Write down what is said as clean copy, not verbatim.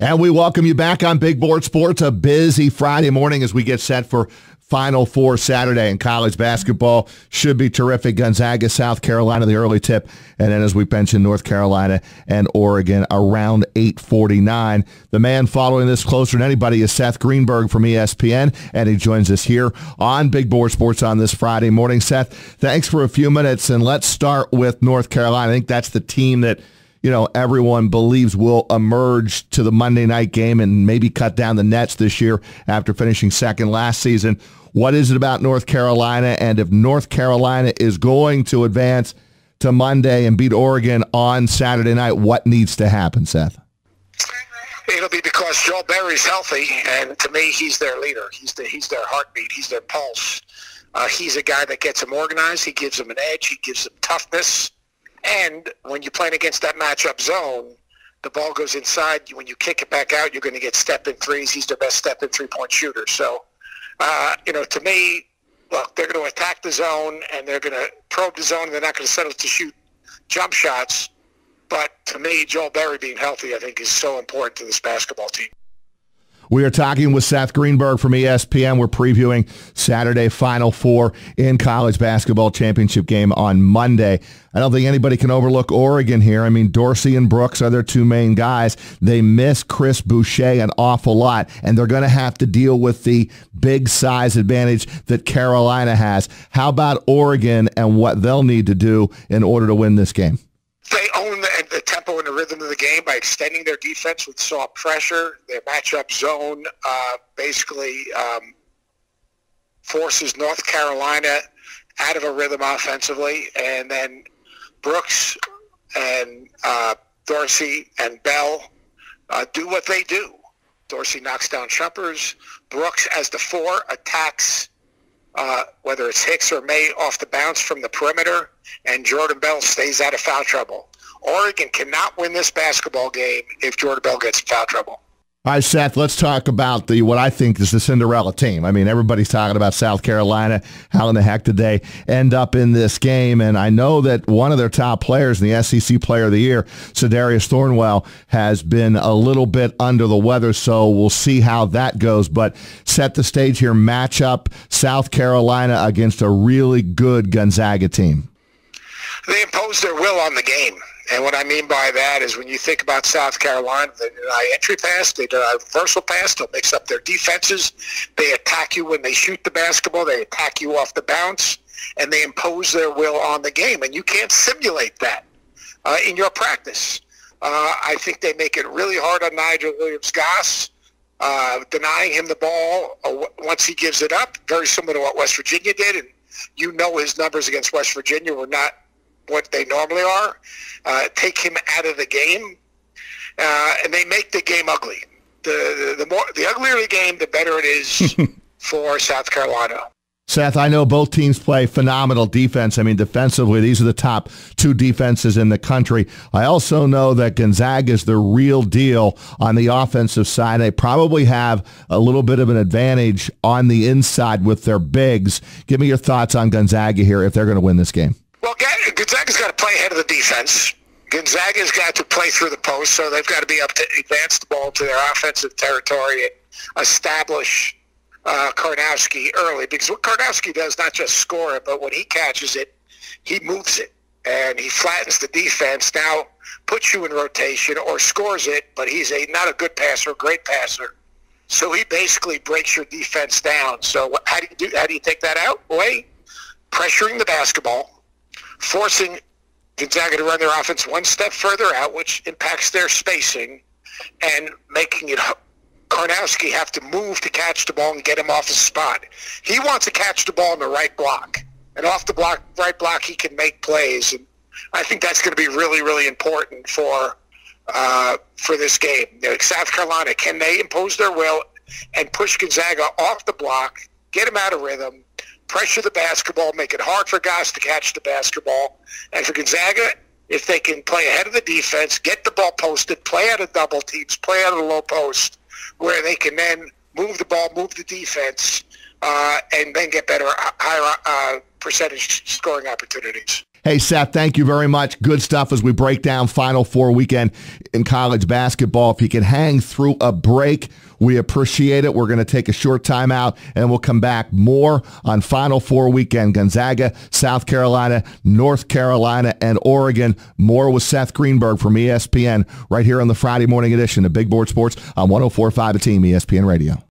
And we welcome you back on Big Board Sports, a busy Friday morning as we get set for Final Four Saturday in college basketball. Should be terrific. Gonzaga, South Carolina, the early tip. And then, as we mentioned, North Carolina and Oregon around 8:49. The man following this closer than anybody is Seth Greenberg from ESPN, and he joins us here on Big Board Sports on this Friday morning. Seth, thanks for a few minutes, and let's start with North Carolina. I think that's the team that everyone believes will emerge to the Monday night game and maybe cut down the nets this year after finishing second last season. What is it about North Carolina? And if North Carolina is going to advance to Monday and beat Oregon on Saturday night, what needs to happen, Seth? It'll be because Joel Berry's healthy, and to me, he's their leader. He's their heartbeat. He's their pulse. He's a guy that gets them organized. He gives them an edge. He gives them toughness. And when you're playing against that matchup zone, the ball goes inside. When you kick it back out, you're going to get step-in threes. He's their best step-in three-point shooter. So, to me, look, they're going to attack the zone, and they're going to probe the zone, and they're not going to settle to shoot jump shots. But to me, Joel Berry being healthy, I think, is so important to this basketball team. We are talking with Seth Greenberg from ESPN. We're previewing Saturday Final Four in college basketball championship game on Monday. I don't think anybody can overlook Oregon here. I mean, Dorsey and Brooks are their two main guys. They miss Chris Boucher an awful lot, and they're going to have to deal with the big size advantage that Carolina has. How about Oregon and what they'll need to do in order to win this game? They own the tempo and the rhythm of the game by extending their defense with soft pressure. Their matchup zone basically forces North Carolina out of a rhythm offensively. And then Brooks and Dorsey and Bell do what they do. Dorsey knocks down jumpers. Brooks, as the four, attacks whether it's Hicks or May off the bounce from the perimeter, and Jordan Bell stays out of foul trouble. Oregon cannot win this basketball game if Jordan Bell gets in foul trouble. All right, Seth, let's talk about what I think is the Cinderella team. I mean, everybody's talking about South Carolina. How in the heck did they end up in this game? And I know that one of their top players in the SEC Player of the Year, Sedarius Thornwell, has been a little bit under the weather, so we'll see how that goes. But set the stage here, matchup South Carolina against a really good Gonzaga team. They impose their will on the game. And what I mean by that is when you think about South Carolina, they deny entry pass, they deny reversal pass, they'll mix up their defenses. They attack you when they shoot the basketball. They attack you off the bounce, and they impose their will on the game. And you can't simulate that in your practice. I think they make it really hard on Nigel Williams-Goss, denying him the ball once he gives it up, very similar to what West Virginia did. And you know his numbers against West Virginia were not what they normally are. Take him out of the game, and they make the game ugly. The uglier the game, the better it is for South Carolina. Seth, I know both teams play phenomenal defense. I mean, defensively, these are the top two defenses in the country. I also know that Gonzaga is the real deal on the offensive side. They probably have a little bit of an advantage on the inside with their bigs. Give me your thoughts on Gonzaga here if they're going to win this game. Well, Gonzaga's got to play ahead of the defense. Gonzaga's got to play through the post, so they've got to be up to advance the ball to their offensive territory and establish Karnowski early. Because what Karnowski does, not just score it, but when he catches it, he moves it, and he flattens the defense. Now puts you in rotation or scores it, but he's not a good passer, a great passer. So he basically breaks your defense down. So how do you take that out? Way pressuring the basketball, forcing Gonzaga to run their offense one step further out, which impacts their spacing, and making it Karnowski have to move to catch the ball and get him off his spot. He wants to catch the ball in the right block, and off the right block he can make plays. And I think that's going to be really, really important for this game. South Carolina, can they impose their will and push Gonzaga off the block, get him out of rhythm, pressure the basketball, make it hard for guys to catch the basketball. And for Gonzaga, if they can play ahead of the defense, get the ball posted, play out of double teams, play out of the low post, where they can then move the ball, move the defense, and then get better, higher percentage scoring opportunities. Hey, Seth, thank you very much. Good stuff as we break down Final Four weekend in college basketball. If you can hang through a break, we appreciate it. We're going to take a short time out, and we'll come back more on Final Four weekend. Gonzaga, South Carolina, North Carolina, and Oregon. More with Seth Greenberg from ESPN right here on the Friday morning edition of Big Board Sports on 104.5 The Team, ESPN Radio.